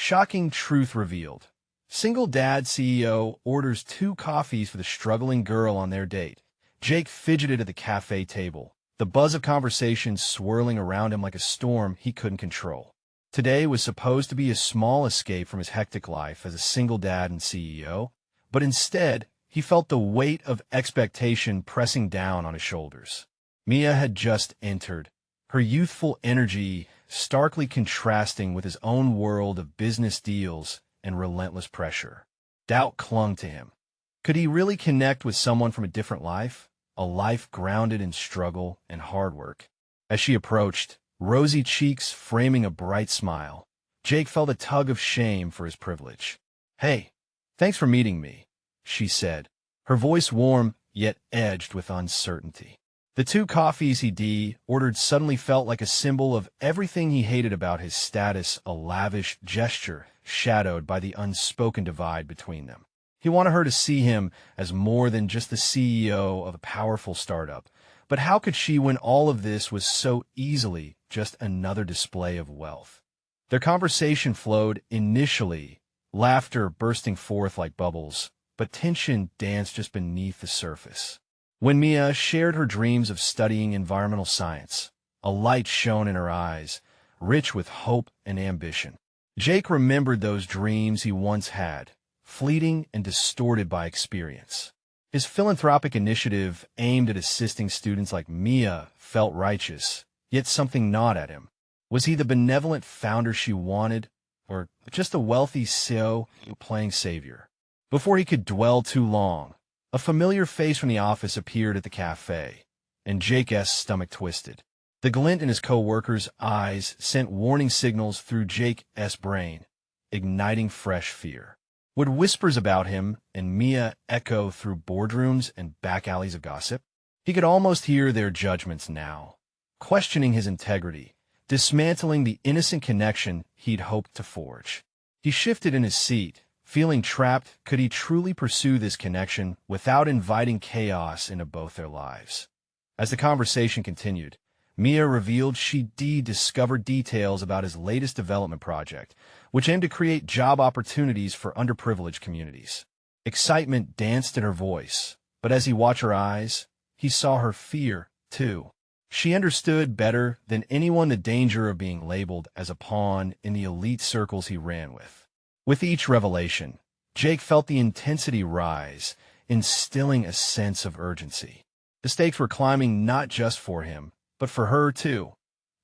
Shocking truth revealed. Single dad CEO orders 2 coffees for the struggling girl on their date. Jake fidgeted at the cafe table, the buzz of conversation swirling around him like a storm he couldn't control. Today was supposed to be a small escape from his hectic life as a single dad and CEO, but instead, he felt the weight of expectation pressing down on his shoulders. Mia had just entered, her youthful energy starkly contrasting with his own world of business deals and relentless pressure. Doubt clung to him. Could he really connect with someone from a different life, a life grounded in struggle and hard work? As she approached, rosy cheeks framing a bright smile, Jake felt a tug of shame for his privilege. "Hey, thanks for meeting me," she said, her voice warm yet edged with uncertainty. The 2 coffees he ordered suddenly felt like a symbol of everything he hated about his status, a lavish gesture shadowed by the unspoken divide between them. He wanted her to see him as more than just the CEO of a powerful startup. But how could she when all of this was so easily just another display of wealth? Their conversation flowed initially, laughter bursting forth like bubbles, but tension danced just beneath the surface. When Mia shared her dreams of studying environmental science, a light shone in her eyes, rich with hope and ambition. Jake remembered those dreams he once had, fleeting and distorted by experience. His philanthropic initiative aimed at assisting students like Mia felt righteous, yet something gnawed at him. Was he the benevolent founder she wanted, or just a wealthy CEO playing savior? Before he could dwell too long, a familiar face from the office appeared at the cafe, and Jake's stomach twisted. The glint in his co-worker's eyes sent warning signals through Jake's brain, igniting fresh fear. Would whispers about him and Mia echo through boardrooms and back alleys of gossip? He could almost hear their judgments now, questioning his integrity, dismantling the innocent connection he'd hoped to forge. He shifted in his seat, feeling trapped. Could he truly pursue this connection without inviting chaos into both their lives? As the conversation continued, Mia revealed she'd discovered details about his latest development project, which aimed to create job opportunities for underprivileged communities. Excitement danced in her voice, but as he watched her eyes, he saw her fear, too. She understood better than anyone the danger of being labeled as a pawn in the elite circles he ran with. With each revelation, Jake felt the intensity rise, instilling a sense of urgency. The stakes were climbing not just for him, but for her, too.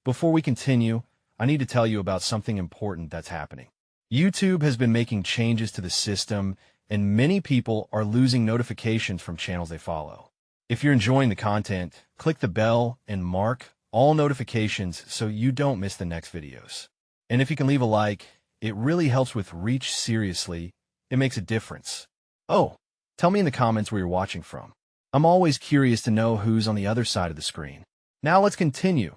Before we continue, I need to tell you about something important that's happening. YouTube has been making changes to the system, and many people are losing notifications from channels they follow. If you're enjoying the content, click the bell and mark all notifications so you don't miss the next videos. And if you can leave a like, it really helps with reach. Seriously, it makes a difference. Oh, tell me in the comments where you're watching from. I'm always curious to know who's on the other side of the screen. Now let's continue.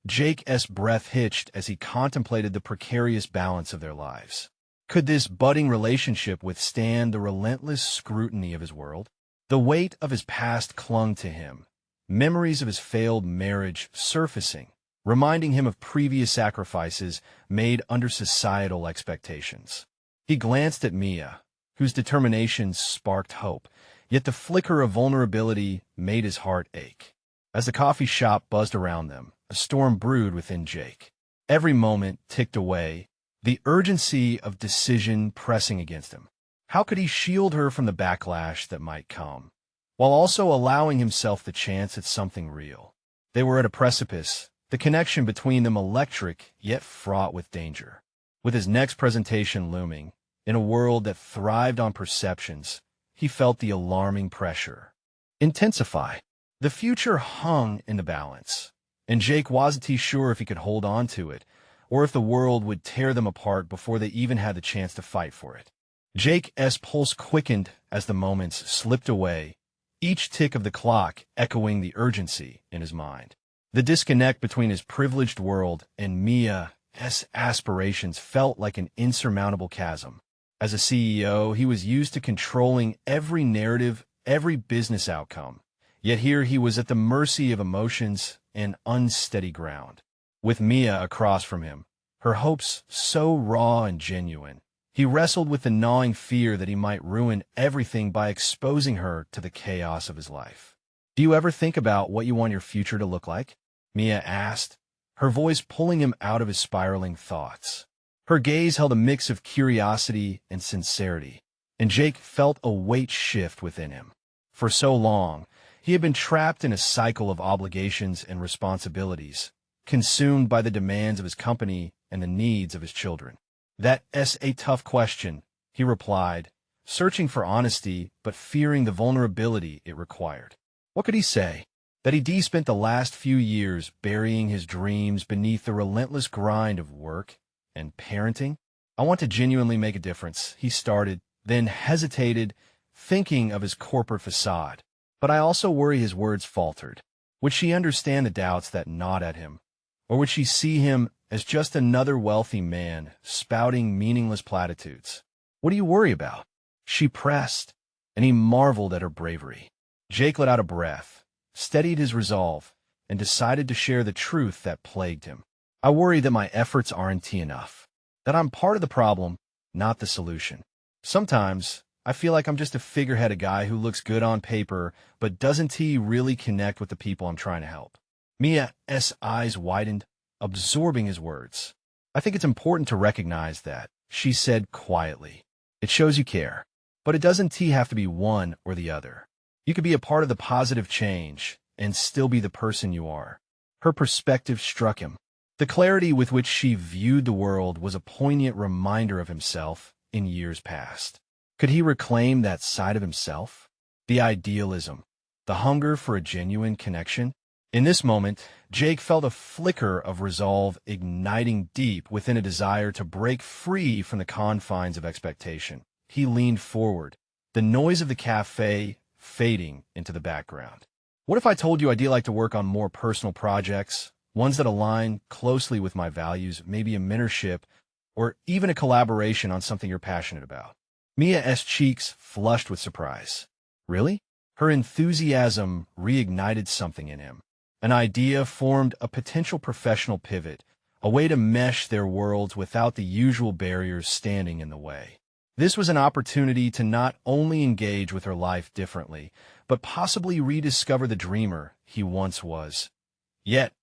Jake's breath hitched as he contemplated the precarious balance of their lives. Could this budding relationship withstand the relentless scrutiny of his world? The weight of his past clung to him, memories of his failed marriage surfacing, reminding him of previous sacrifices made under societal expectations. He glanced at Mia, whose determination sparked hope, yet the flicker of vulnerability made his heart ache. As the coffee shop buzzed around them, a storm brewed within Jake. Every moment ticked away, the urgency of decision pressing against him. How could he shield her from the backlash that might come, while also allowing himself the chance at something real? They were at a precipice, the connection between them electric yet fraught with danger. With his next presentation looming, in a world that thrived on perceptions, he felt the alarming pressure intensify. The future hung in the balance, and Jake wasn't sure if he could hold on to it, or if the world would tear them apart before they even had the chance to fight for it. Jake's pulse quickened as the moments slipped away, each tick of the clock echoing the urgency in his mind. The disconnect between his privileged world and Mia's aspirations felt like an insurmountable chasm. As a CEO, he was used to controlling every narrative, every business outcome. Yet here he was at the mercy of emotions and unsteady ground. With Mia across from him, her hopes so raw and genuine. He wrestled with the gnawing fear that he might ruin everything by exposing her to the chaos of his life. "Do you ever think about what you want your future to look like?" Mia asked, her voice pulling him out of his spiraling thoughts. Her gaze held a mix of curiosity and sincerity, and Jake felt a weight shift within him. For so long, he had been trapped in a cycle of obligations and responsibilities, consumed by the demands of his company and the needs of his children. "That's a tough question," he replied, searching for honesty but fearing the vulnerability it required. What could he say? That he'd spent the last few years burying his dreams beneath the relentless grind of work and parenting? "I want to genuinely make a difference," he started, then hesitated, thinking of his corporate facade. But I also worry his words faltered. Would she understand the doubts that gnawed at him? Or would she see him as just another wealthy man spouting meaningless platitudes? "What do you worry about?" she pressed, and he marveled at her bravery. Jake let out a breath, steadied his resolve, and decided to share the truth that plagued him. "I worry that my efforts aren't enough, that I'm part of the problem, not the solution. Sometimes I feel like I'm just a figurehead, a guy who looks good on paper, but doesn't he really connect with the people I'm trying to help?" Mia's eyes widened, absorbing his words. "I think it's important to recognize that," she said quietly. "It shows you care, but it doesn't have to be one or the other. You could be a part of the positive change and still be the person you are." Her perspective struck him. The clarity with which she viewed the world was a poignant reminder of himself in years past. Could he reclaim that side of himself? The idealism, the hunger for a genuine connection? In this moment, Jake felt a flicker of resolve igniting deep within a desire to break free from the confines of expectation. He leaned forward, the noise of the cafe fading into the background. "What if I told you I'd like to work on more personal projects, ones that align closely with my values, maybe a mentorship, or even a collaboration on something you're passionate about?" Mia's cheeks flushed with surprise. "Really?" Her enthusiasm reignited something in him. An idea formed a potential professional pivot, a way to mesh their worlds without the usual barriers standing in the way. This was an opportunity to not only engage with her life differently, but possibly rediscover the dreamer he once was. Yet,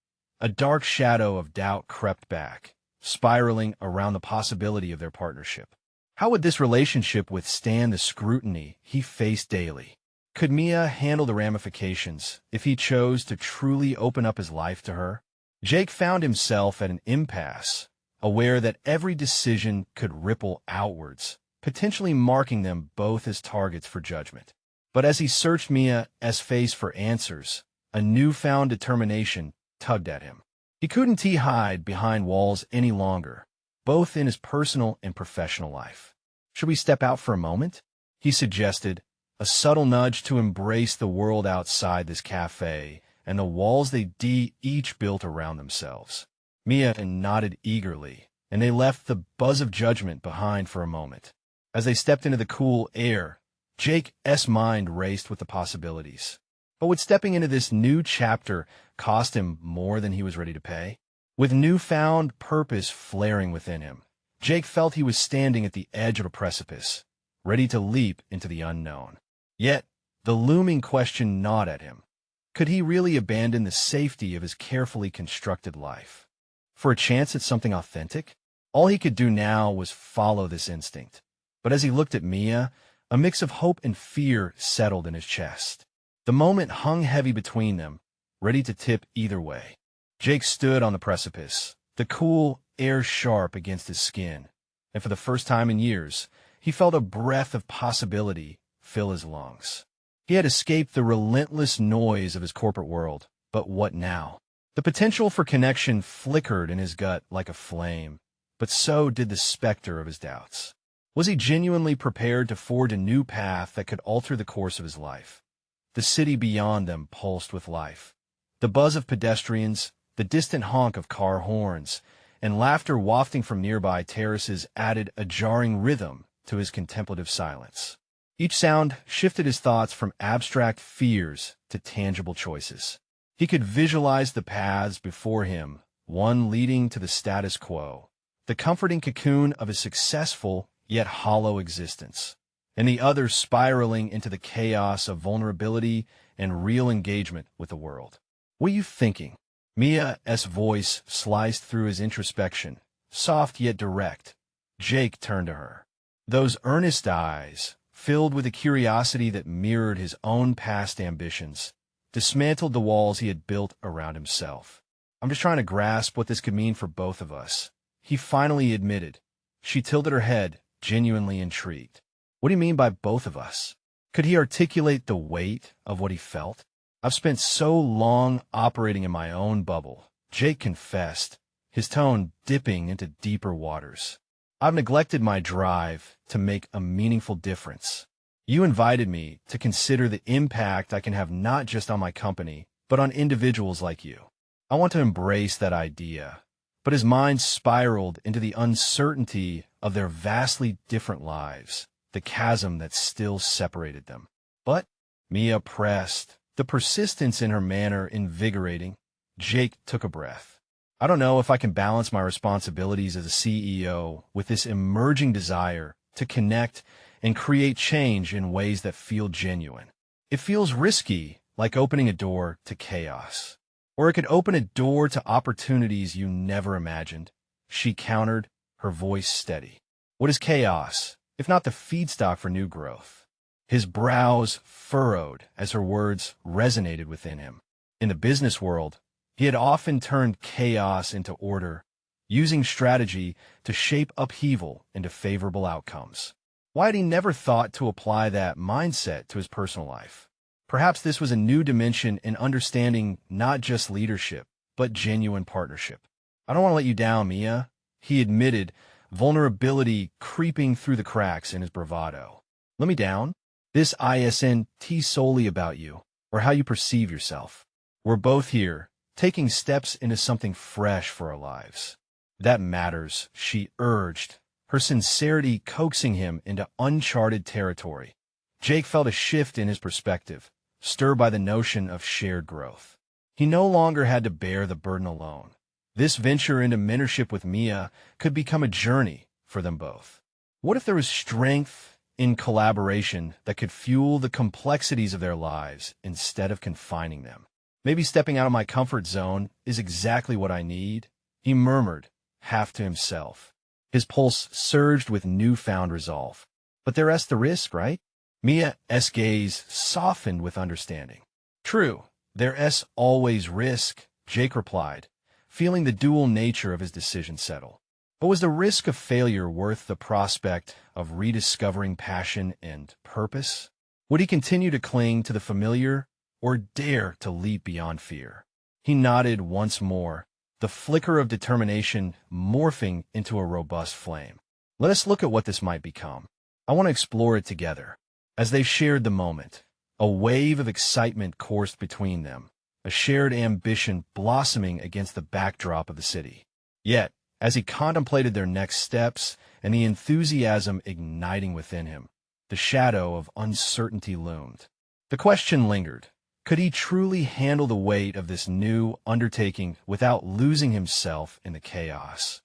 a dark shadow of doubt crept back, spiraling around the possibility of their partnership. How would this relationship withstand the scrutiny he faced daily? Could Mia handle the ramifications if he chose to truly open up his life to her? Jake found himself at an impasse, aware that every decision could ripple outwards, potentially marking them both as targets for judgment. But as he searched Mia's face for answers, a newfound determination tugged at him. He couldn't hide behind walls any longer, both in his personal and professional life. "Should we step out for a moment?" he suggested, a subtle nudge to embrace the world outside this cafe and the walls they each built around themselves. Mia nodded eagerly, and they left the buzz of judgment behind for a moment. As they stepped into the cool air, Jake's mind raced with the possibilities. But would stepping into this new chapter cost him more than he was ready to pay? With newfound purpose flaring within him, Jake felt he was standing at the edge of a precipice, ready to leap into the unknown. Yet, the looming question gnawed at him. Could he really abandon the safety of his carefully constructed life for a chance at something authentic? All he could do now was follow this instinct. But as he looked at Mia, a mix of hope and fear settled in his chest. The moment hung heavy between them, ready to tip either way. Jake stood on the precipice, the cool air sharp against his skin, and for the first time in years, he felt a breath of possibility fill his lungs. He had escaped the relentless noise of his corporate world, but what now? The potential for connection flickered in his gut like a flame, but so did the specter of his doubts. Was he genuinely prepared to forge a new path that could alter the course of his life? The city beyond them pulsed with life. The buzz of pedestrians, the distant honk of car horns, and laughter wafting from nearby terraces added a jarring rhythm to his contemplative silence. Each sound shifted his thoughts from abstract fears to tangible choices. He could visualize the paths before him, one leading to the status quo, the comforting cocoon of a successful yet hollow existence, and the other spiraling into the chaos of vulnerability and real engagement with the world. What are you thinking? Mia's voice sliced through his introspection, soft yet direct. Jake turned to her. Those earnest eyes, filled with a curiosity that mirrored his own past ambitions, dismantled the walls he had built around himself. I'm just trying to grasp what this could mean for both of us, he finally admitted. She tilted her head, genuinely intrigued. What do you mean by both of us? Could he articulate the weight of what he felt? I've spent so long operating in my own bubble, Jake confessed, his tone dipping into deeper waters. I've neglected my drive to make a meaningful difference. You invited me to consider the impact I can have not just on my company, but on individuals like you. I want to embrace that idea. But his mind spiraled into the uncertainty of their vastly different lives, the chasm that still separated them. But, Mia pressed, the persistence in her manner invigorating. Jake took a breath. I don't know if I can balance my responsibilities as a CEO with this emerging desire to connect and create change in ways that feel genuine. It feels risky, like opening a door to chaos. Or it could open a door to opportunities you never imagined, she countered, her voice steady. What is chaos, if not the feedstock for new growth? His brows furrowed as her words resonated within him. In the business world, he had often turned chaos into order, using strategy to shape upheaval into favorable outcomes. Why had he never thought to apply that mindset to his personal life? Perhaps this was a new dimension in understanding not just leadership, but genuine partnership. I don't want to let you down, Mia, he admitted, vulnerability creeping through the cracks in his bravado. Let me down? This isn't solely about you, or how you perceive yourself. We're both here, taking steps into something fresh for our lives. That matters, she urged, her sincerity coaxing him into uncharted territory. Jake felt a shift in his perspective, stirred by the notion of shared growth. He no longer had to bear the burden alone. This venture into mentorship with Mia could become a journey for them both. What if there was strength in collaboration that could fuel the complexities of their lives instead of confining them? Maybe stepping out of my comfort zone is exactly what I need, he murmured, half to himself. His pulse surged with newfound resolve. But there's the risk, right? Mia's gaze softened with understanding. True, there's always risk, Jake replied, feeling the dual nature of his decision settle. But was the risk of failure worth the prospect of rediscovering passion and purpose? Would he continue to cling to the familiar or dare to leap beyond fear? He nodded once more, the flicker of determination morphing into a robust flame. Let us look at what this might become. I want to explore it together. As they shared the moment, a wave of excitement coursed between them, a shared ambition blossoming against the backdrop of the city. Yet, as he contemplated their next steps and the enthusiasm igniting within him, the shadow of uncertainty loomed. The question lingered. Could he truly handle the weight of this new undertaking without losing himself in the chaos?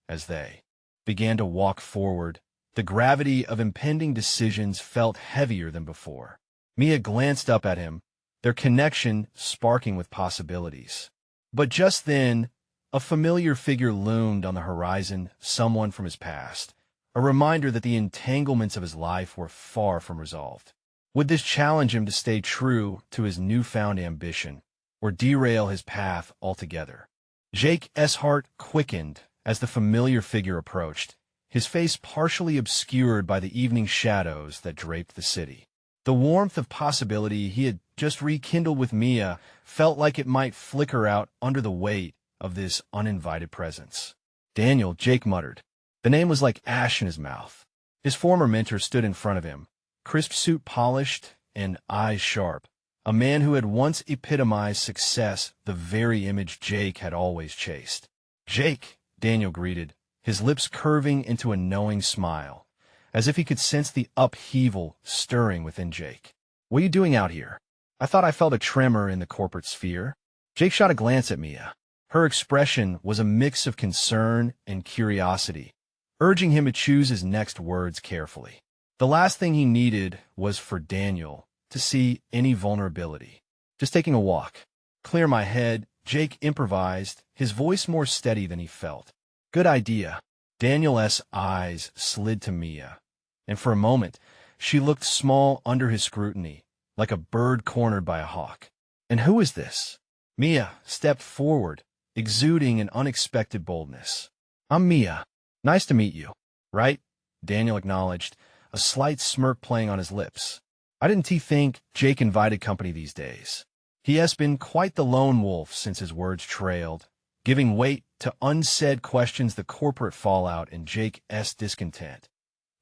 As they began to walk forward, the gravity of impending decisions felt heavier than before. Mia glanced up at him, their connection sparking with possibilities. But just then, a familiar figure loomed on the horizon, someone from his past, a reminder that the entanglements of his life were far from resolved. Would this challenge him to stay true to his newfound ambition, or derail his path altogether? Jake's heart quickened as the familiar figure approached, his face partially obscured by the evening shadows that draped the city. The warmth of possibility he had just rekindled with Mia felt like it might flicker out under the weight of this uninvited presence. Daniel, Jake muttered. The name was like ash in his mouth. His former mentor stood in front of him, crisp suit polished and eyes sharp, a man who had once epitomized success, the very image Jake had always chased. Jake, Daniel greeted, his lips curving into a knowing smile, as if he could sense the upheaval stirring within Jake. What are you doing out here? I thought I felt a tremor in the corporate sphere. Jake shot a glance at Mia. Her expression was a mix of concern and curiosity, urging him to choose his next words carefully. The last thing he needed was for Daniel to see any vulnerability. "Just taking a walk. Clear my head," Jake improvised, his voice more steady than he felt. "Good idea." Daniel's eyes slid to Mia, and for a moment, she looked small under his scrutiny, like a bird cornered by a hawk. "And who is this?" Mia stepped forward, exuding an unexpected boldness. "I'm Mia. Nice to meet you." "Right?" Daniel acknowledged, a slight smirk playing on his lips. "I didn't think Jake invited company these days." He has been quite the lone wolf since his words trailed, giving weight to unsaid questions, the corporate fallout, and Jake's discontent.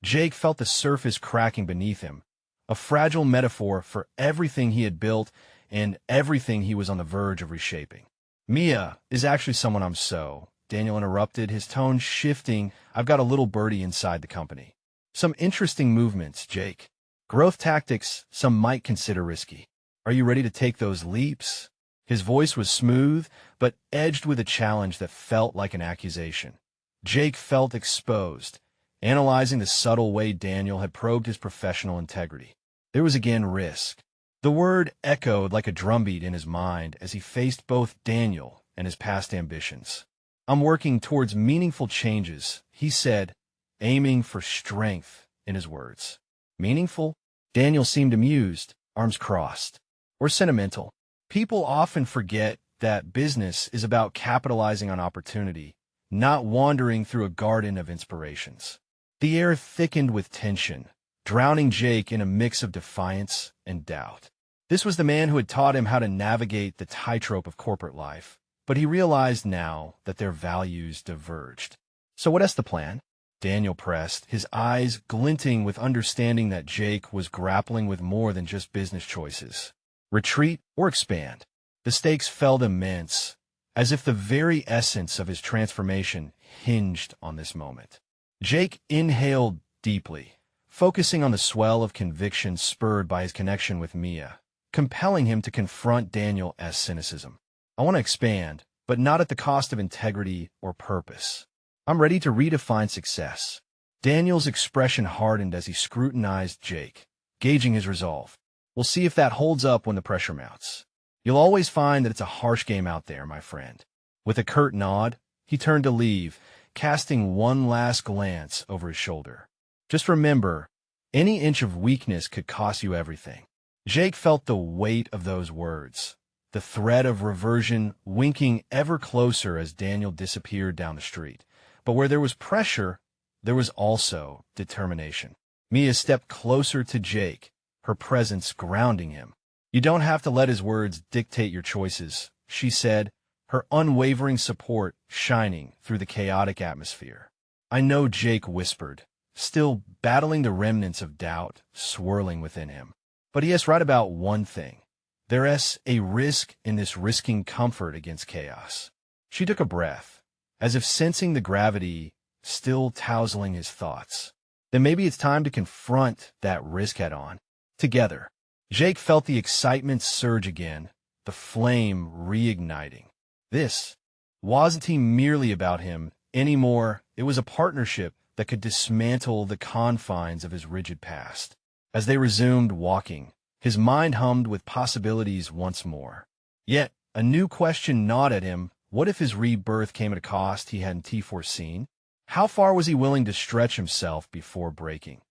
Jake felt the surface cracking beneath him, a fragile metaphor for everything he had built and everything he was on the verge of reshaping. "Mia is actually someone I'm so," Daniel interrupted, his tone shifting. "I've got a little birdie inside the company. Some interesting movements, Jake. Growth tactics some might consider risky. Are you ready to take those leaps?" His voice was smooth, but edged with a challenge that felt like an accusation. Jake felt exposed, analyzing the subtle way Daniel had probed his professional integrity. There was again risk. The word echoed like a drumbeat in his mind as he faced both Daniel and his past ambitions. "I'm working towards meaningful changes," he said, aiming for strength in his words. "Meaningful?" Daniel seemed amused, arms crossed. "Or sentimental. People often forget that business is about capitalizing on opportunity, not wandering through a garden of inspirations." The air thickened with tension, drowning Jake in a mix of defiance and doubt. This was the man who had taught him how to navigate the tightrope of corporate life, but he realized now that their values diverged. "So what's the plan?" Daniel pressed, his eyes glinting with understanding that Jake was grappling with more than just business choices. Retreat or expand? The stakes felt immense, as if the very essence of his transformation hinged on this moment. Jake inhaled deeply, focusing on the swell of conviction spurred by his connection with Mia, compelling him to confront Daniel's cynicism. "I want to expand, but not at the cost of integrity or purpose. I'm ready to redefine success." Daniel's expression hardened as he scrutinized Jake, gauging his resolve. "We'll see if that holds up when the pressure mounts. You'll always find that it's a harsh game out there, my friend." With a curt nod, he turned to leave, casting one last glance over his shoulder. "Just remember, any inch of weakness could cost you everything." Jake felt the weight of those words, the threat of reversion winking ever closer as Daniel disappeared down the street. But where there was pressure, there was also determination. Mia stepped closer to Jake, her presence grounding him. "You don't have to let his words dictate your choices," she said, her unwavering support shining through the chaotic atmosphere. "I know," Jake whispered, still battling the remnants of doubt swirling within him. "But he is right about one thing. There's a risk in this risking comfort against chaos." She took a breath, as if sensing the gravity still tousling his thoughts. "Then maybe it's time to confront that risk head on. Together." Jake felt the excitement surge again, the flame reigniting. This wasn't merely about him anymore. It was a partnership that could dismantle the confines of his rigid past. As they resumed walking, his mind hummed with possibilities once more. Yet, a new question gnawed at him. What if his rebirth came at a cost he hadn't foreseen? How far was he willing to stretch himself before breaking?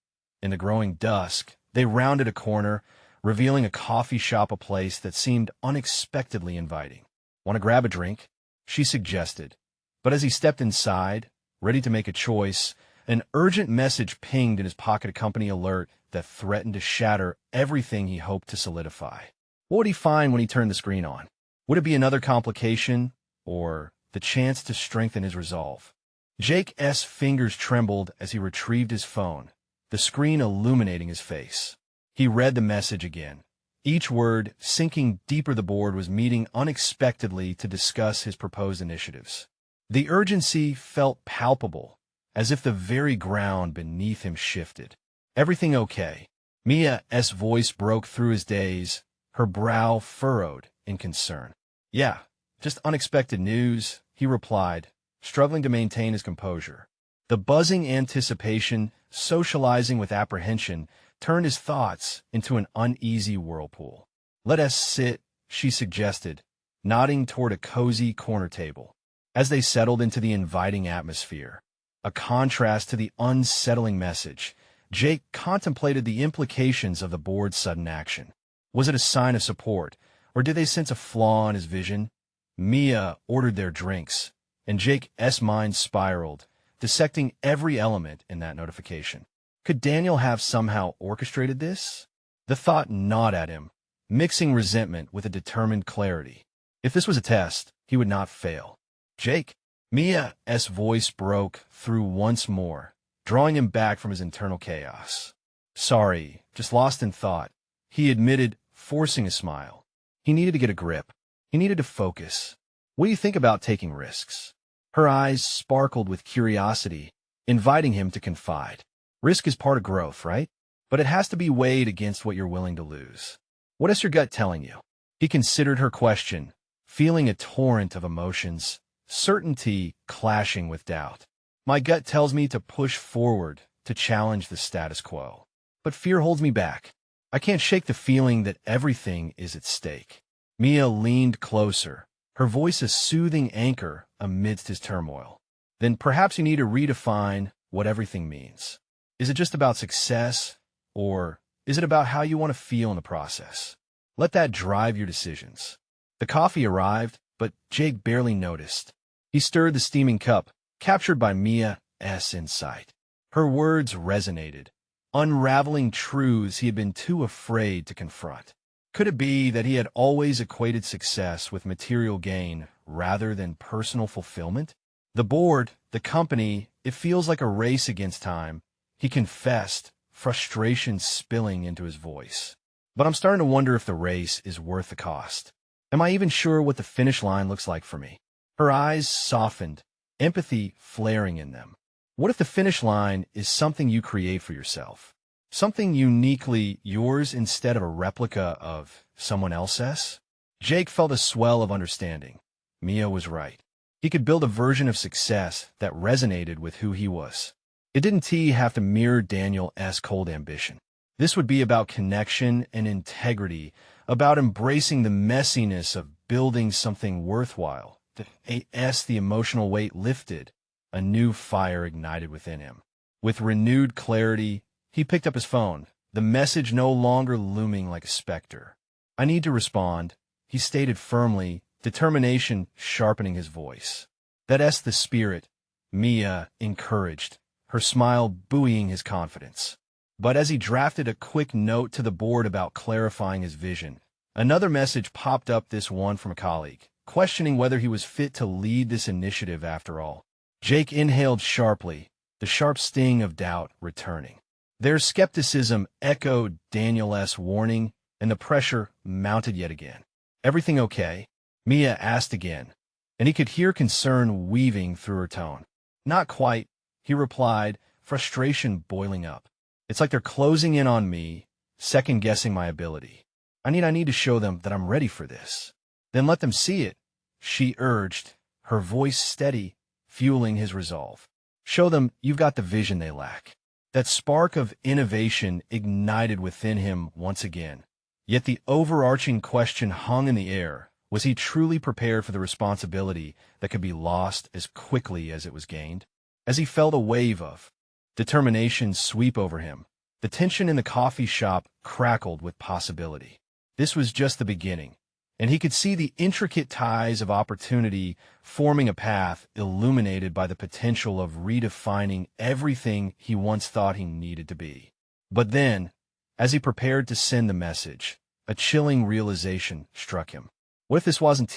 In the growing dusk, they rounded a corner, revealing a coffee shop, a place that seemed unexpectedly inviting. "Want to grab a drink?" she suggested. But as he stepped inside, ready to make a choice, an urgent message pinged in his pocket, a company alert that threatened to shatter everything he hoped to solidify. What would he find when he turned the screen on? Would it be another complication, or the chance to strengthen his resolve? Jake's fingers trembled as he retrieved his phone, the screen illuminating his face. He read the message again. Each word, sinking deeper, the board was meeting unexpectedly to discuss his proposed initiatives. The urgency felt palpable, as if the very ground beneath him shifted. "Everything okay?" Mia's voice broke through his daze, her brow furrowed in concern. "Yeah, Just unexpected news, he replied, struggling to maintain his composure. The buzzing anticipation, socializing with apprehension, turned his thoughts into an uneasy whirlpool. Let us sit, she suggested, nodding toward a cozy corner table. As they settled into the inviting atmosphere, a contrast to the unsettling message, Jake contemplated the implications of the board's sudden action. Was it a sign of support, or did they sense a flaw in his vision? Mia ordered their drinks, and Jake's mind spiraled, dissecting every element in that notification. Could Daniel have somehow orchestrated this? The thought gnawed at him, mixing resentment with a determined clarity. If this was a test, he would not fail. Jake, Mia's voice broke through once more, drawing him back from his internal chaos. Sorry, just lost in thought, he admitted, forcing a smile. He needed to get a grip. He needed to focus. What do you think about taking risks? Her eyes sparkled with curiosity, inviting him to confide. Risk is part of growth, right? But it has to be weighed against what you're willing to lose. What is your gut telling you? He considered her question, feeling a torrent of emotions, certainty clashing with doubt. My gut tells me to push forward, to challenge the status quo. But fear holds me back. I can't shake the feeling that everything is at stake. Mia leaned closer, her voice a soothing anchor amidst his turmoil. Then perhaps you need to redefine what everything means. Is it just about success, or is it about how you want to feel in the process? Let that drive your decisions. The coffee arrived, but Jake barely noticed. He stirred the steaming cup, captured by Mia's insight. Her words resonated, unraveling truths he had been too afraid to confront. Could it be that he had always equated success with material gain rather than personal fulfillment? The board, the company, it feels like a race against time, he confessed, frustration spilling into his voice. But I'm starting to wonder if the race is worth the cost. Am I even sure what the finish line looks like for me? Her eyes softened, empathy flaring in them. What if the finish line is something you create for yourself? Something uniquely yours instead of a replica of someone else's? Jake felt a swell of understanding. Mia was right. He could build a version of success that resonated with who he was. It didn't have to mirror Daniel's cold ambition. This would be about connection and integrity, about embracing the messiness of building something worthwhile. The emotional weight lifted, a new fire ignited within him. With renewed clarity, he picked up his phone, the message no longer looming like a specter. I need to respond, he stated firmly, determination sharpening his voice. That's the spirit, Mia encouraged, her smile buoying his confidence. But as he drafted a quick note to the board about clarifying his vision, another message popped up, this one from a colleague, questioning whether he was fit to lead this initiative after all. Jake inhaled sharply, the sharp sting of doubt returning. Their skepticism echoed Daniel's warning, and the pressure mounted yet again. Everything okay? Mia asked again, and he could hear concern weaving through her tone. Not quite, he replied, frustration boiling up. It's like they're closing in on me, second-guessing my ability. I need to show them that I'm ready for this. Then let them see it, she urged, her voice steady, fueling his resolve. Show them you've got the vision they lack. That spark of innovation ignited within him once again. Yet the overarching question hung in the air. Was he truly prepared for the responsibility that could be lost as quickly as it was gained? As he felt a wave of determination sweep over him, the tension in the coffee shop crackled with possibility. This was just the beginning, and he could see the intricate ties of opportunity forming a path illuminated by the potential of redefining everything he once thought he needed to be. But then, as he prepared to send the message, a chilling realization struck him. What if this wasn't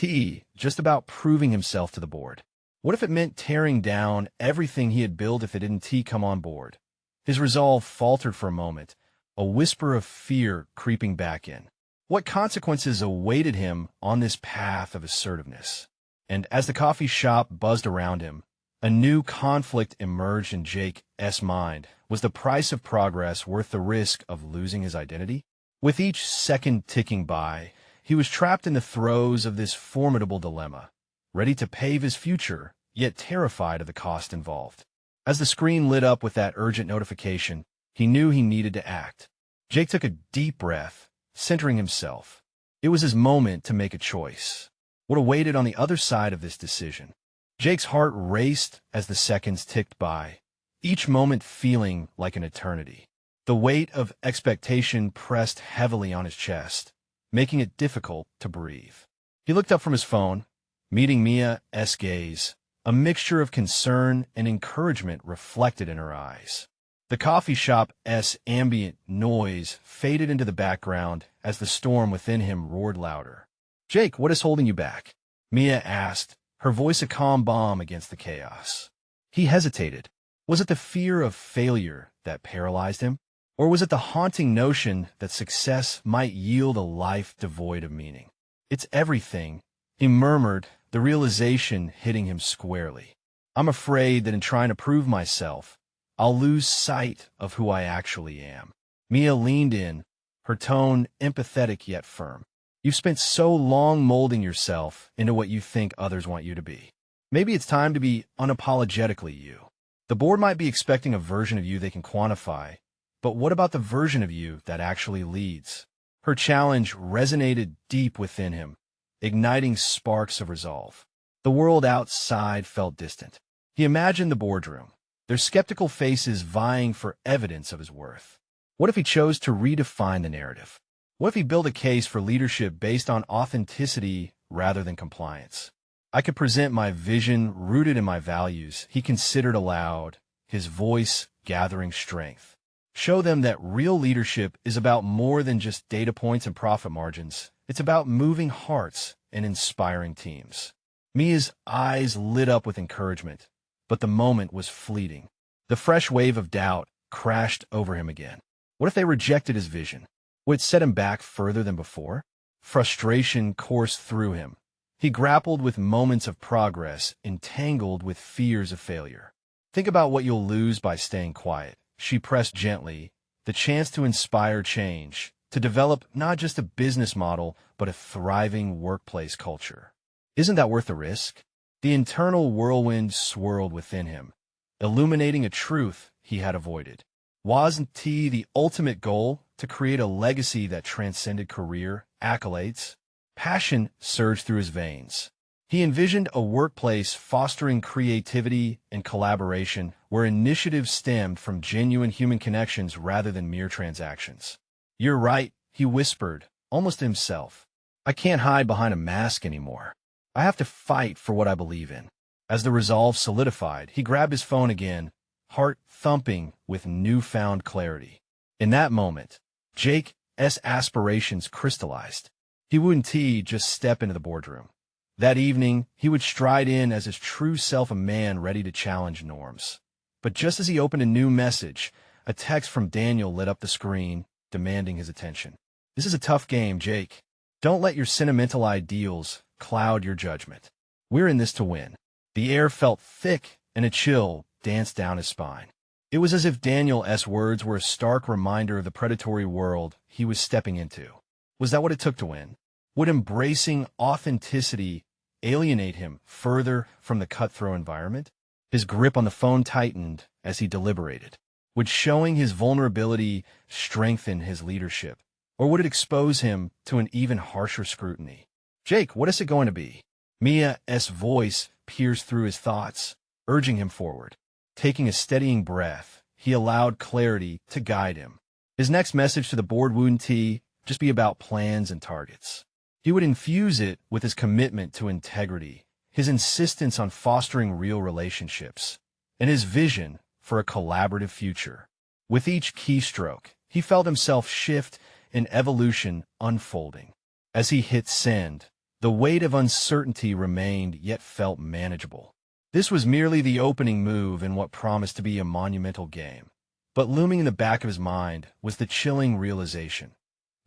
just about proving himself to the board? What if it meant tearing down everything he had built if it didn't come on board? His resolve faltered for a moment, a whisper of fear creeping back in. What consequences awaited him on this path of assertiveness? And as the coffee shop buzzed around him, a new conflict emerged in Jake's mind. Was the price of progress worth the risk of losing his identity? With each second ticking by, he was trapped in the throes of this formidable dilemma. ready to pave his future, yet terrified of the cost involved. As the screen lit up with that urgent notification, he knew he needed to act. Jake took a deep breath, centering himself. It was his moment to make a choice. What awaited on the other side of this decision? Jake's heart raced as the seconds ticked by, each moment feeling like an eternity. The weight of expectation pressed heavily on his chest, making it difficult to breathe. He looked up from his phone, meeting Mia's gaze, a mixture of concern and encouragement reflected in her eyes. The coffee shop's ambient noise faded into the background as the storm within him roared louder. "Jake, what is holding you back?" Mia asked, her voice a calm balm against the chaos. He hesitated. Was it the fear of failure that paralyzed him? Or was it the haunting notion that success might yield a life devoid of meaning? "It's everything," he murmured, the realization hitting him squarely. "I'm afraid that in trying to prove myself, I'll lose sight of who I actually am." Mia leaned in, her tone empathetic yet firm. "You've spent so long molding yourself into what you think others want you to be. Maybe it's time to be unapologetically you. The board might be expecting a version of you they can quantify, but what about the version of you that actually leads?" Her challenge resonated deep within him, igniting sparks of resolve. The world outside felt distant. He imagined the boardroom, their skeptical faces vying for evidence of his worth. What if he chose to redefine the narrative? What if he built a case for leadership based on authenticity rather than compliance? "I could present my vision rooted in my values," he considered aloud, his voice gathering strength. "Show them that real leadership is about more than just data points and profit margins. It's about moving hearts and inspiring teams." Mia's eyes lit up with encouragement, but the moment was fleeting. The fresh wave of doubt crashed over him again. What if they rejected his vision? Would it set him back further than before? Frustration coursed through him. He grappled with moments of progress entangled with fears of failure. "Think about what you'll lose by staying quiet," she pressed gently, "the chance to inspire change, to develop not just a business model, but a thriving workplace culture. Isn't that worth the risk?" The internal whirlwind swirled within him, illuminating a truth he had avoided. Wasn't the ultimate goal to create a legacy that transcended career accolades? Passion surged through his veins. He envisioned a workplace fostering creativity and collaboration where initiative stemmed from genuine human connections rather than mere transactions. "You're right," he whispered, almost to himself. "I can't hide behind a mask anymore. I have to fight for what I believe in." As the resolve solidified, he grabbed his phone again, heart thumping with newfound clarity. In that moment, Jake's aspirations crystallized. He wouldn't just step into the boardroom. That evening, he would stride in as his true self, a man ready to challenge norms. But just as he opened a new message, a text from Daniel lit up the screen, demanding his attention. "This is a tough game, Jake. Don't let your sentimental ideals cloud your judgment. We're in this to win." The air felt thick, and a chill danced down his spine. It was as if Daniel's words were a stark reminder of the predatory world he was stepping into. Was that what it took to win? Would embracing authenticity alienate him further from the cutthroat environment? His grip on the phone tightened as he deliberated. Would showing his vulnerability strengthen his leadership, or would it expose him to an even harsher scrutiny? "Jake, what is it going to be?" Mia's voice pierced through his thoughts, urging him forward. Taking a steadying breath, he allowed clarity to guide him. His next message to the board wouldn't just be about plans and targets. He would infuse it with his commitment to integrity, his insistence on fostering real relationships, and his vision for a collaborative future. With each keystroke, he felt himself shift and evolution unfolding. As he hit send, the weight of uncertainty remained yet felt manageable. This was merely the opening move in what promised to be a monumental game. But looming in the back of his mind was the chilling realization.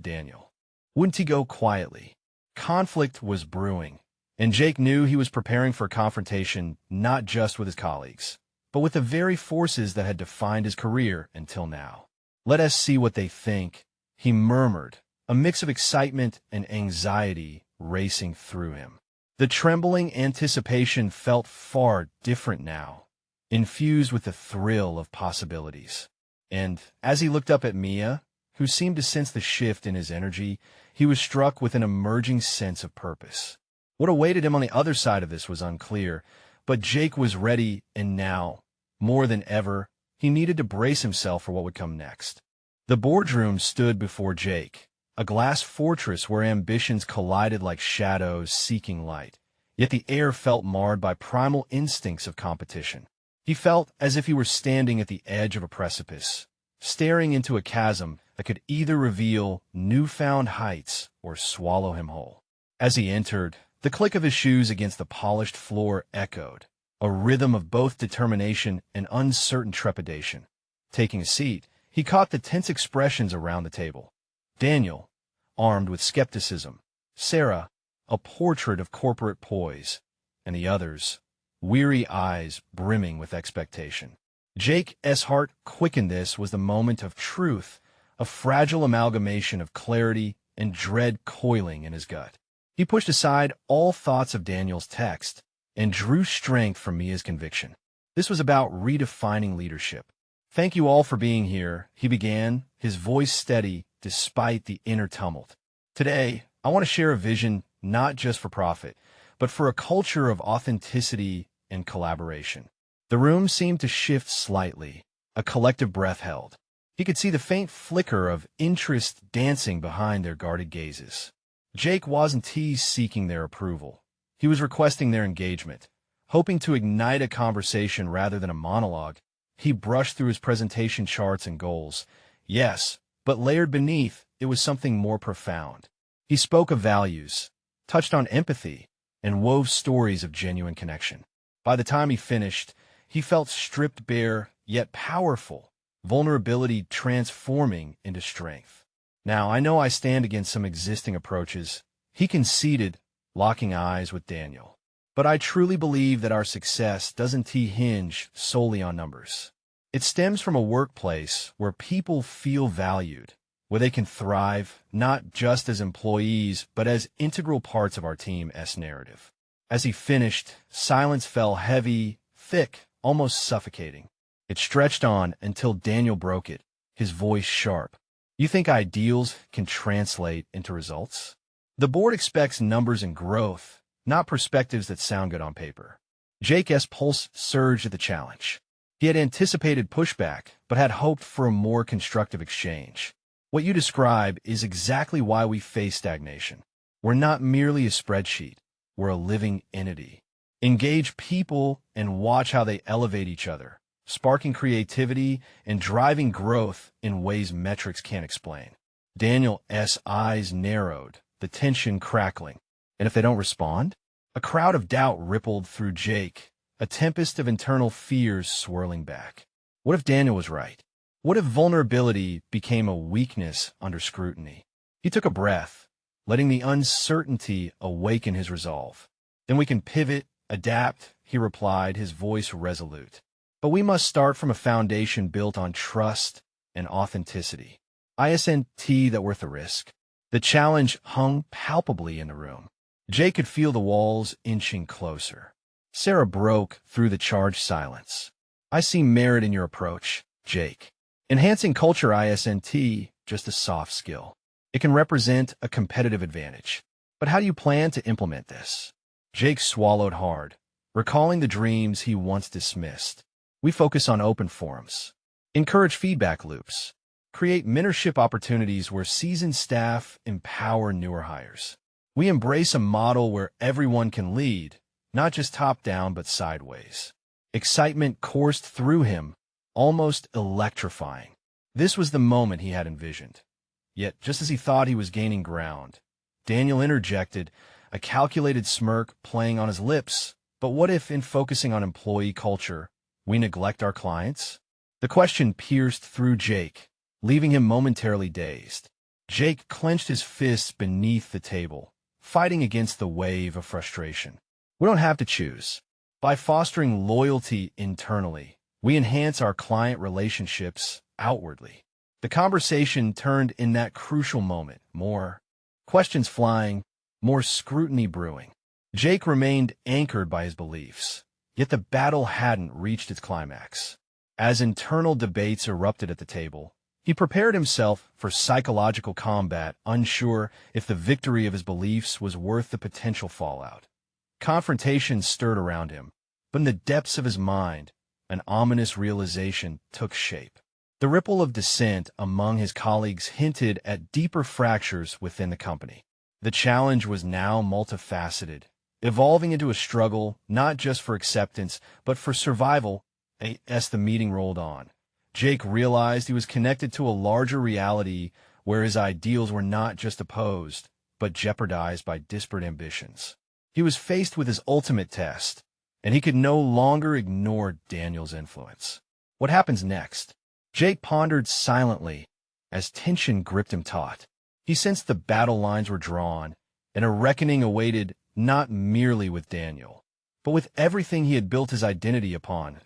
Daniel. Wouldn't he go quietly? Conflict was brewing, and Jake knew he was preparing for a confrontation not just with his colleagues, but with the very forces that had defined his career until now. "Let us see what they think," he murmured, a mix of excitement and anxiety racing through him. The trembling anticipation felt far different now, infused with the thrill of possibilities. And as he looked up at Mia, who seemed to sense the shift in his energy, he was struck with an emerging sense of purpose. What awaited him on the other side of this was unclear, but Jake was ready, and now, more than ever, he needed to brace himself for what would come next. The boardroom stood before Jake, a glass fortress where ambitions collided like shadows seeking light. Yet the air felt marred by primal instincts of competition. He felt as if he were standing at the edge of a precipice, staring into a chasm that could either reveal newfound heights or swallow him whole. As he entered, the click of his shoes against the polished floor echoed, a rhythm of both determination and uncertain trepidation. Taking a seat, he caught the tense expressions around the table. Daniel, armed with skepticism; Sarah, a portrait of corporate poise; and the others, weary eyes brimming with expectation. Jake's heart quickened. This was the moment of truth, a fragile amalgamation of clarity and dread coiling in his gut. He pushed aside all thoughts of Daniel's text and drew strength from Mia's conviction. This was about redefining leadership. "Thank you all for being here," he began, his voice steady despite the inner tumult. "Today, I want to share a vision not just for profit, but for a culture of authenticity and collaboration." The room seemed to shift slightly, a collective breath held. He could see the faint flicker of interest dancing behind their guarded gazes. Jake wasn't seeking their approval. He was requesting their engagement, hoping to ignite a conversation rather than a monologue. He brushed through his presentation charts and goals. Yes, but layered beneath, it was something more profound. He spoke of values, touched on empathy, and wove stories of genuine connection. By the time he finished, he felt stripped bare, yet powerful, vulnerability transforming into strength. "Now, I know I stand against some existing approaches," he conceded, locking eyes with Daniel. "But I truly believe that our success doesn't hinge solely on numbers. It stems from a workplace where people feel valued, where they can thrive, not just as employees, but as integral parts of our team's narrative." As he finished, silence fell heavy, thick, almost suffocating. It stretched on until Daniel broke it, his voice sharp. "You think ideals can translate into results? The board expects numbers and growth, not perspectives that sound good on paper." Jake's pulse surged at the challenge. He had anticipated pushback, but had hoped for a more constructive exchange. "What you describe is exactly why we face stagnation. We're not merely a spreadsheet. We're a living entity. Engage people and watch how they elevate each other, sparking creativity and driving growth in ways metrics can't explain." Daniel's eyes narrowed, the tension crackling. "And if they don't respond?" A crowd of doubt rippled through Jake, a tempest of internal fears swirling back. What if Daniel was right? What if vulnerability became a weakness under scrutiny? He took a breath, letting the uncertainty awaken his resolve. "Then we can pivot, adapt," he replied, his voice resolute. "But we must start from a foundation built on trust and authenticity. Isn't that worth the risk?" The challenge hung palpably in the room. Jake could feel the walls inching closer. Sarah broke through the charged silence. "I see merit in your approach, Jake. Enhancing culture isn't just a soft skill. It can represent a competitive advantage. But how do you plan to implement this?" Jake swallowed hard, recalling the dreams he once dismissed. "We focus on open forums, encourage feedback loops, create mentorship opportunities where seasoned staff empower newer hires. We embrace a model where everyone can lead, not just top-down but sideways." Excitement coursed through him, almost electrifying. This was the moment he had envisioned. Yet, just as he thought he was gaining ground, Daniel interjected, a calculated smirk playing on his lips. "But what if, in focusing on employee culture, we neglect our clients?" The question pierced through Jake, leaving him momentarily dazed. Jake clenched his fists beneath the table, fighting against the wave of frustration. "We don't have to choose. By fostering loyalty internally, we enhance our client relationships outwardly." The conversation turned in that crucial moment, more questions flying, more scrutiny brewing. Jake remained anchored by his beliefs, yet the battle hadn't reached its climax. As internal debates erupted at the table, he prepared himself for psychological combat, unsure if the victory of his beliefs was worth the potential fallout. Confrontations stirred around him, but in the depths of his mind, an ominous realization took shape. The ripple of dissent among his colleagues hinted at deeper fractures within the company. The challenge was now multifaceted, evolving into a struggle not just for acceptance, but for survival. As the meeting rolled on, Jake realized he was connected to a larger reality where his ideals were not just opposed, but jeopardized by disparate ambitions. He was faced with his ultimate test, and he could no longer ignore Daniel's influence. What happens next? Jake pondered silently as tension gripped him taut. He sensed the battle lines were drawn, and a reckoning awaited not merely with Daniel, but with everything he had built his identity upon.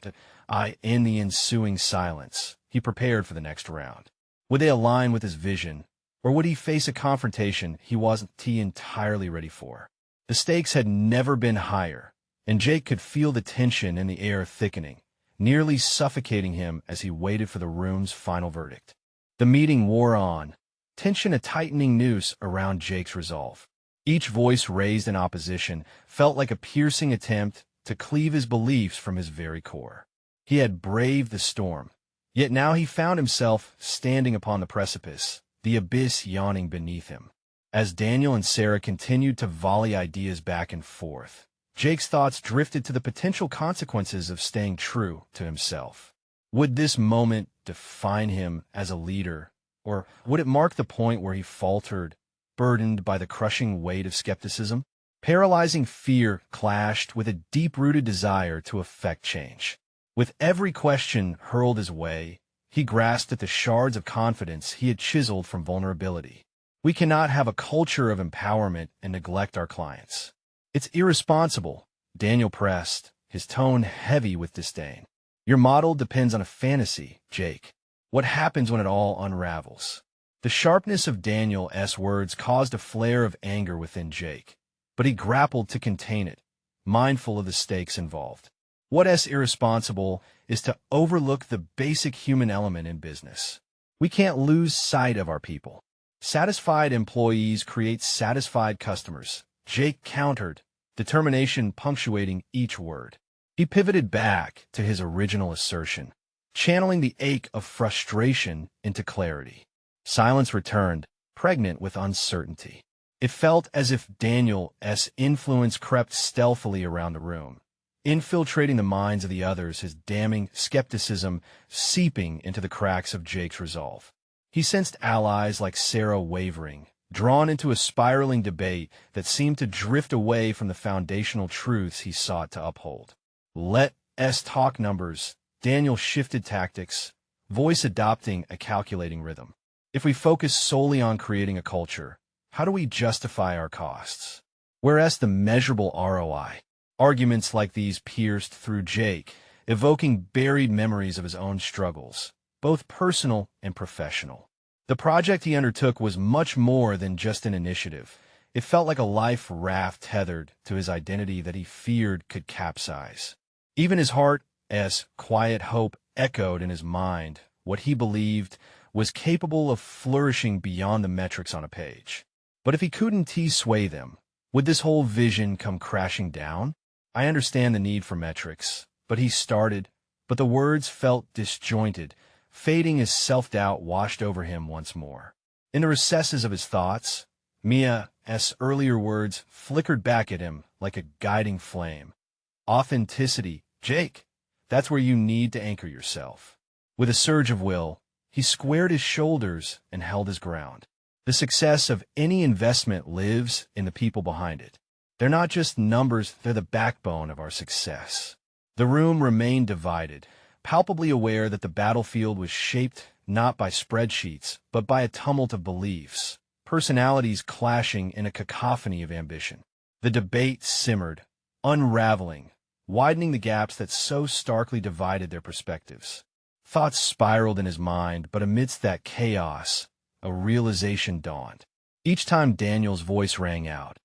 In the ensuing silence, he prepared for the next round. Would they align with his vision, or would he face a confrontation he wasn't entirely ready for? The stakes had never been higher, and Jake could feel the tension in the air thickening, nearly suffocating him as he waited for the room's final verdict. The meeting wore on, tension a tightening noose around Jake's resolve. Each voice raised in opposition felt like a piercing attempt to cleave his beliefs from his very core. He had braved the storm, yet now he found himself standing upon the precipice, the abyss yawning beneath him. As Daniel and Sarah continued to volley ideas back and forth, Jake's thoughts drifted to the potential consequences of staying true to himself. Would this moment define him as a leader, or would it mark the point where he faltered, burdened by the crushing weight of skepticism? Paralyzing fear clashed with a deep-rooted desire to effect change. With every question hurled his way, he grasped at the shards of confidence he had chiseled from vulnerability. We cannot have a culture of empowerment and neglect our clients. It's irresponsible, Daniel pressed, his tone heavy with disdain. Your model depends on a fantasy, Jake. What happens when it all unravels? The sharpness of Daniel's words caused a flare of anger within Jake, but he grappled to contain it, mindful of the stakes involved. What's irresponsible is to overlook the basic human element in business. We can't lose sight of our people. Satisfied employees create satisfied customers, Jake countered, determination punctuating each word. He pivoted back to his original assertion, channeling the ache of frustration into clarity. Silence returned, pregnant with uncertainty. It felt as if Daniel's influence crept stealthily around the room, infiltrating the minds of the others, his damning skepticism seeping into the cracks of Jake's resolve. He sensed allies like Sarah wavering, drawn into a spiraling debate that seemed to drift away from the foundational truths he sought to uphold. Let's talk numbers. Daniel shifted tactics, voice adopting a calculating rhythm. If we focus solely on creating a culture, how do we justify our costs? Whereas the measurable ROI? Arguments like these pierced through Jake, evoking buried memories of his own struggles, both personal and professional. The project he undertook was much more than just an initiative. It felt like a life raft tethered to his identity that he feared could capsize. Even his heart's quiet hope echoed in his mind what he believed was capable of flourishing beyond the metrics on a page. But if he couldn't sway them, would this whole vision come crashing down? I understand the need for metrics, but the words felt disjointed, fading as self-doubt washed over him once more. In the recesses of his thoughts, Mia's earlier words flickered back at him like a guiding flame. Authenticity, Jake, that's where you need to anchor yourself. With a surge of will, he squared his shoulders and held his ground. The success of any investment lives in the people behind it. They're not just numbers, they're the backbone of our success. The room remained divided, palpably aware that the battlefield was shaped not by spreadsheets, but by a tumult of beliefs, personalities clashing in a cacophony of ambition. The debate simmered, unraveling, widening the gaps that so starkly divided their perspectives. Thoughts spiraled in his mind, but amidst that chaos, a realization dawned. Each time Daniel's voice rang out,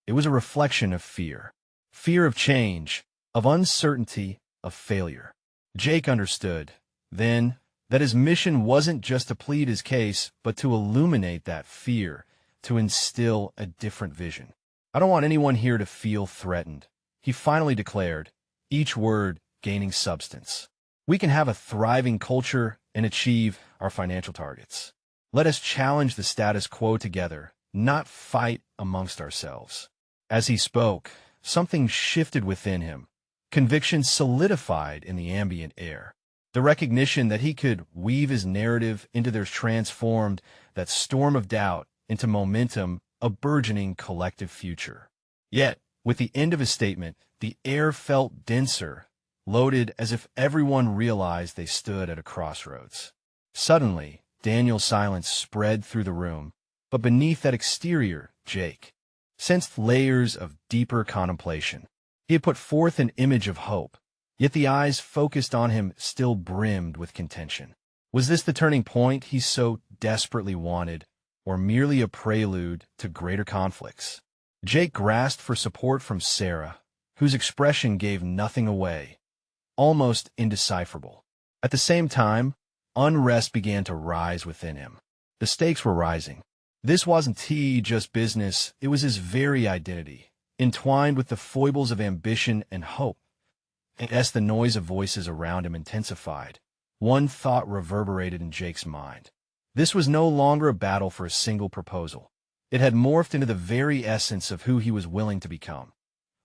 it was a reflection of fear. fear of change, of uncertainty, of failure. Jake understood, then, that his mission wasn't just to plead his case, but to illuminate that fear, to instill a different vision. "I don't want anyone here to feel threatened," he finally declared, each word gaining substance. "We can have a thriving culture and achieve our financial targets. Let us challenge the status quo together, not fight amongst ourselves." As he spoke, something shifted within him. Conviction solidified in the ambient air. The recognition that he could weave his narrative into theirs transformed that storm of doubt into momentum, a burgeoning collective future. Yet, with the end of his statement, the air felt denser, loaded as if everyone realized they stood at a crossroads. Suddenly, Daniel's silence spread through the room, but beneath that exterior, Jake sensed layers of deeper contemplation. He had put forth an image of hope, yet the eyes focused on him still brimmed with contention. Was this the turning point he so desperately wanted, or merely a prelude to greater conflicts? Jake grasped for support from Sarah, whose expression gave nothing away, almost indecipherable. At the same time, unrest began to rise within him. The stakes were rising. This wasn't just business, it was his very identity, entwined with the foibles of ambition and hope. And as the noise of voices around him intensified, one thought reverberated in Jake's mind. This was no longer a battle for a single proposal. It had morphed into the very essence of who he was willing to become.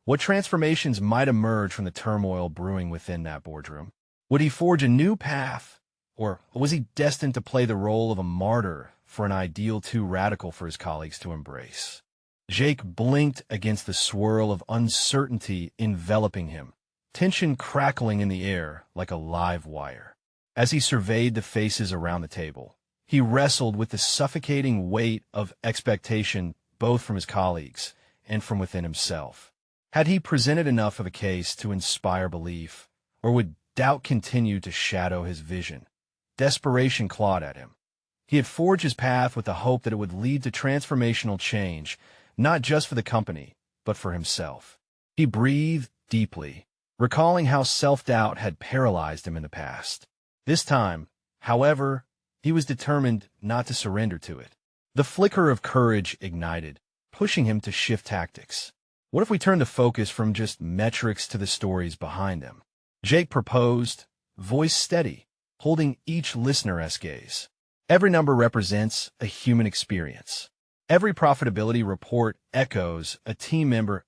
What transformations might emerge from the turmoil brewing within that boardroom? Would he forge a new path, or was he destined to play the role of a martyr for an ideal too radical for his colleagues to embrace? Jake blinked against the swirl of uncertainty enveloping him, tension crackling in the air like a live wire. As he surveyed the faces around the table, he wrestled with the suffocating weight of expectation both from his colleagues and from within himself. Had he presented enough of a case to inspire belief, or would doubt continue to shadow his vision? Desperation clawed at him. He had forged his path with the hope that it would lead to transformational change, not just for the company, but for himself. He breathed deeply, recalling how self-doubt had paralyzed him in the past. This time, however, he was determined not to surrender to it. The flicker of courage ignited, pushing him to shift tactics. What if we turn the focus from just metrics to the stories behind them? Jake proposed, voice steady, holding each listener's gaze. Every number represents a human experience. Every profitability report echoes a team member's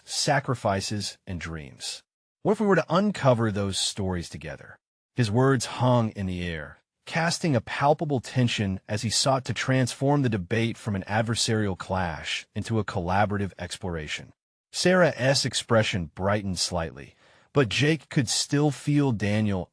sacrifices and dreams. What if we were to uncover those stories together? His words hung in the air, casting a palpable tension as he sought to transform the debate from an adversarial clash into a collaborative exploration. Sarah's expression brightened slightly, but Jake could still feel Daniel's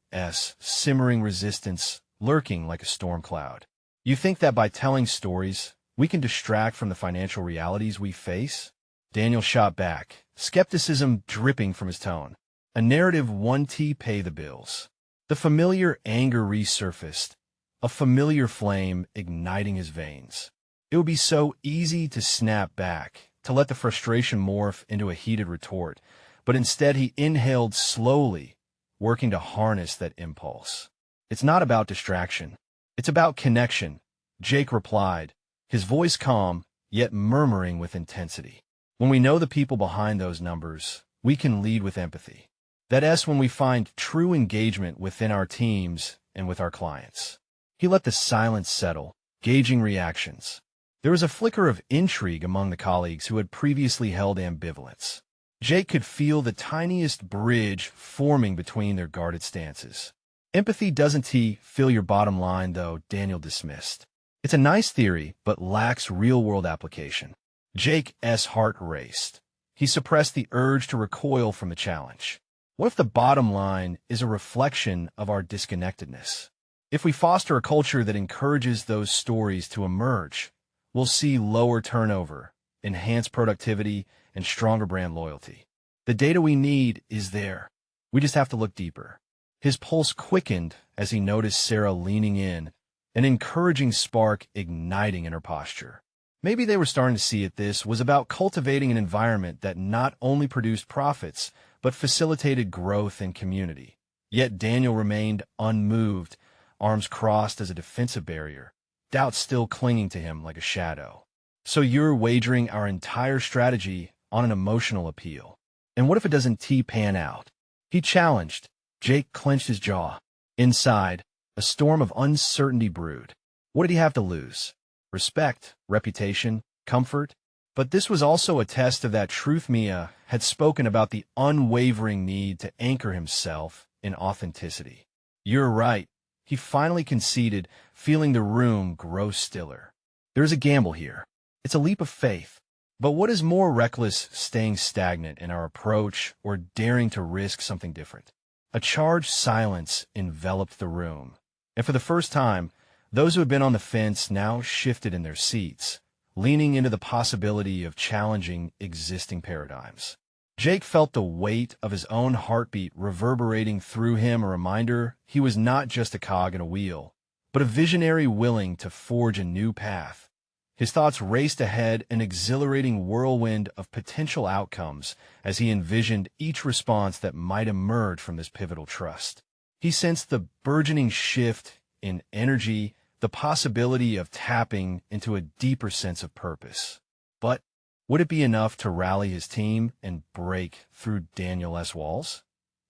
simmering resistance lurking like a storm cloud. "You think that by telling stories, we can distract from the financial realities we face?" Daniel shot back, skepticism dripping from his tone. A narrative won't pay the bills. The familiar anger resurfaced, a familiar flame igniting his veins. It would be so easy to snap back, to let the frustration morph into a heated retort, but instead he inhaled slowly, working to harness that impulse. "It's not about distraction. It's about connection," Jake replied, his voice calm, yet murmuring with intensity. "When we know the people behind those numbers, we can lead with empathy. That's when we find true engagement within our teams and with our clients." He let the silence settle, gauging reactions. There was a flicker of intrigue among the colleagues who had previously held ambivalence. Jake could feel the tiniest bridge forming between their guarded stances. "Empathy doesn't fill your bottom line, though," Daniel dismissed. "It's a nice theory, but lacks real-world application." Jake's heart raced. He suppressed the urge to recoil from the challenge. What if the bottom line is a reflection of our disconnectedness? If we foster a culture that encourages those stories to emerge, we'll see lower turnover, enhanced productivity, and stronger brand loyalty. The data we need is there. We just have to look deeper. His pulse quickened as he noticed Sarah leaning in, an encouraging spark igniting in her posture. Maybe they were starting to see it. This was about cultivating an environment that not only produced profits, but facilitated growth and community. Yet Daniel remained unmoved, arms crossed as a defensive barrier, doubt still clinging to him like a shadow. So you're wagering our entire strategy on an emotional appeal. And what if it doesn't pan out? He challenged. Jake clenched his jaw. Inside, a storm of uncertainty brewed. What did he have to lose? Respect, reputation, comfort? But this was also a test of that truth. Mia had spoken about the unwavering need to anchor himself in authenticity. You're right. He finally conceded, feeling the room grow stiller. There's a gamble here. It's a leap of faith. But what is more reckless, staying stagnant in our approach or daring to risk something different? A charged silence enveloped the room. And for the first time, those who had been on the fence now shifted in their seats, leaning into the possibility of challenging existing paradigms. Jake felt the weight of his own heartbeat reverberating through him, a reminder he was not just a cog in a wheel, but a visionary willing to forge a new path. His thoughts raced ahead, an exhilarating whirlwind of potential outcomes as he envisioned each response that might emerge from this pivotal trust. He sensed the burgeoning shift in energy, the possibility of tapping into a deeper sense of purpose. But would it be enough to rally his team and break through Daniel's walls?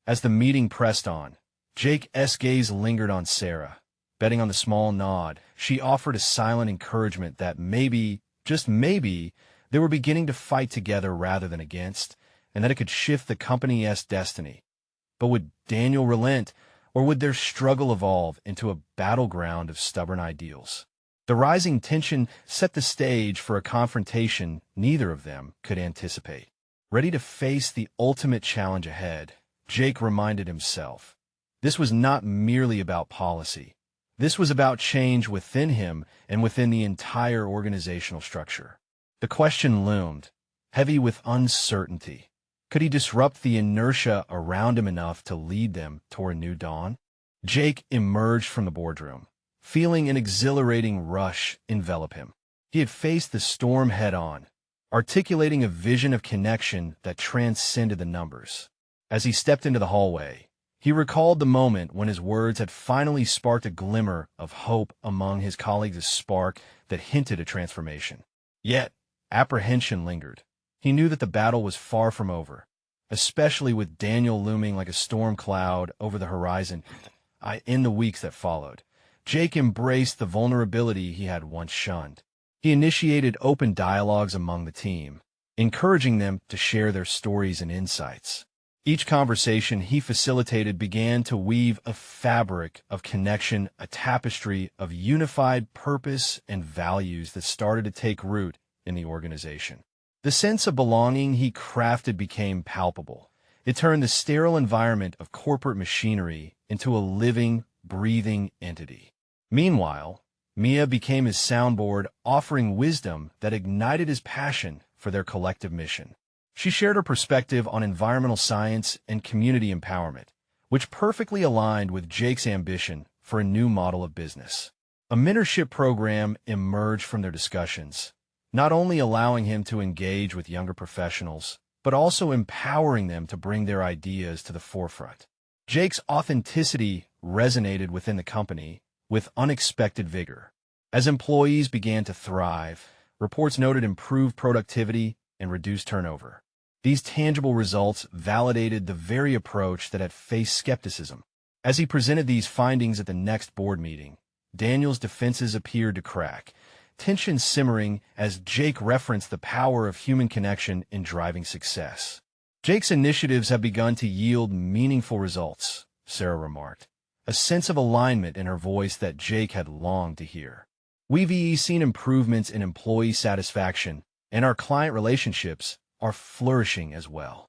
As the meeting pressed on, Jake's gaze lingered on Sarah. Betting on the small nod, she offered a silent encouragement that maybe, just maybe, they were beginning to fight together rather than against, and that it could shift the company's destiny. But would Daniel relent, or would their struggle evolve into a battleground of stubborn ideals? The rising tension set the stage for a confrontation neither of them could anticipate. Ready to face the ultimate challenge ahead, Jake reminded himself. This was not merely about policy. This was about change within him and within the entire organizational structure. The question loomed, heavy with uncertainty. Could he disrupt the inertia around him enough to lead them toward a new dawn? Jake emerged from the boardroom, feeling an exhilarating rush envelop him. He had faced the storm head-on, articulating a vision of connection that transcended the numbers. As he stepped into the hallway, he recalled the moment when his words had finally sparked a glimmer of hope among his colleagues, a spark that hinted at transformation. Yet, apprehension lingered. He knew that the battle was far from over, especially with Daniel looming like a storm cloud over the horizon. In the weeks that followed, Jake embraced the vulnerability he had once shunned. He initiated open dialogues among the team, encouraging them to share their stories and insights. Each conversation he facilitated began to weave a fabric of connection, a tapestry of unified purpose and values that started to take root in the organization. The sense of belonging he crafted became palpable. It turned the sterile environment of corporate machinery into a living, breathing entity. Meanwhile, Mia became his soundboard, offering wisdom that ignited his passion for their collective mission. She shared her perspective on environmental science and community empowerment, which perfectly aligned with Jake's ambition for a new model of business. A mentorship program emerged from their discussions, not only allowing him to engage with younger professionals, but also empowering them to bring their ideas to the forefront. Jake's authenticity resonated within the company with unexpected vigor. As employees began to thrive, reports noted improved productivity and reduced turnover. These tangible results validated the very approach that had faced skepticism. As he presented these findings at the next board meeting, Daniel's defenses appeared to crack, tension simmering as Jake referenced the power of human connection in driving success. Jake's initiatives have begun to yield meaningful results, Sarah remarked, a sense of alignment in her voice that Jake had longed to hear. We've seen improvements in employee satisfaction, and our client relationships are flourishing as well.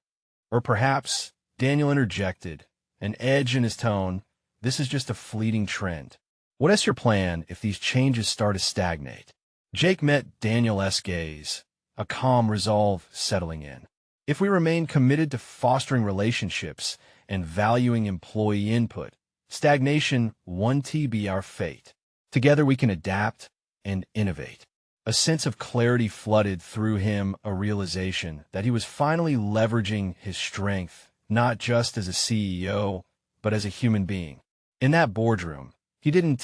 Or perhaps, Daniel interjected, an edge in his tone, this is just a fleeting trend. What is your plan if these changes start to stagnate? Jake met Daniel's gaze, a calm resolve settling in. If we remain committed to fostering relationships and valuing employee input, stagnation won't be our fate. Together we can adapt and innovate. A sense of clarity flooded through him, a realization that he was finally leveraging his strength, not just as a CEO, but as a human being. In that boardroom, he didn't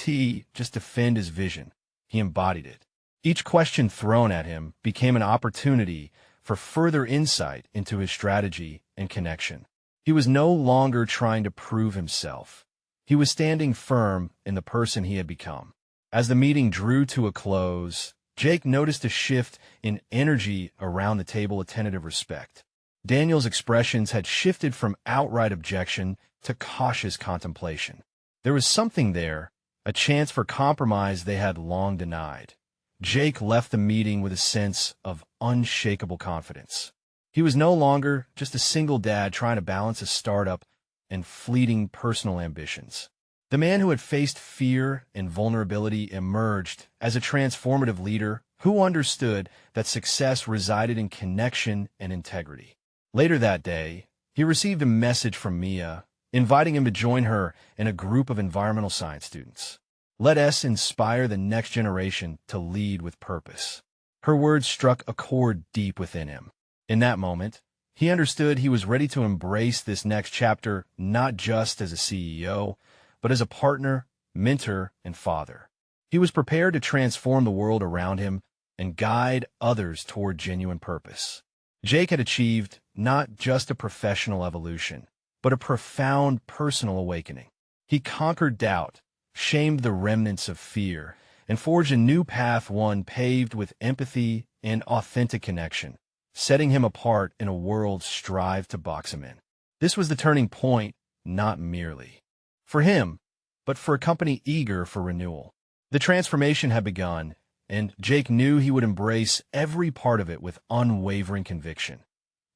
just defend his vision, he embodied it. Each question thrown at him became an opportunity for further insight into his strategy and connection. He was no longer trying to prove himself. He was standing firm in the person he had become. As the meeting drew to a close, Jake noticed a shift in energy around the table, a tentative respect. Daniel's expressions had shifted from outright objection to cautious contemplation. There was something there, a chance for compromise they had long denied. Jake left the meeting with a sense of unshakable confidence. He was no longer just a single dad trying to balance a startup and fleeting personal ambitions. The man who had faced fear and vulnerability emerged as a transformative leader who understood that success resided in connection and integrity. Later that day, he received a message from Mia, inviting him to join her in a group of environmental science students. Let us inspire the next generation to lead with purpose. Her words struck a chord deep within him. In that moment, he understood he was ready to embrace this next chapter not just as a CEO, but as a partner, mentor, and father. He was prepared to transform the world around him and guide others toward genuine purpose. Jake had achieved not just a professional evolution, but a profound personal awakening. He conquered doubt, shamed the remnants of fear, and forged a new path, one paved with empathy and authentic connection, setting him apart in a world strived to box him in. This was the turning point, not merely for him, but for a company eager for renewal. The transformation had begun, and Jake knew he would embrace every part of it with unwavering conviction.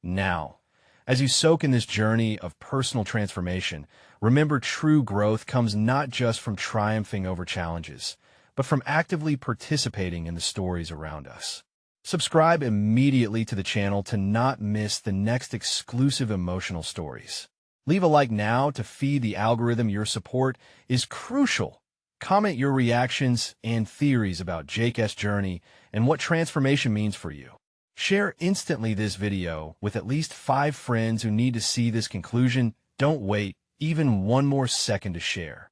Now, as you soak in this journey of personal transformation, remember true growth comes not just from triumphing over challenges, but from actively participating in the stories around us. Subscribe immediately to the channel to not miss the next exclusive emotional stories. Leave a like now to feed the algorithm. Your support is crucial. Comment your reactions and theories about Jake's journey and what transformation means for you. Share instantly this video with at least 5 friends who need to see this conclusion. Don't wait even one more second to share.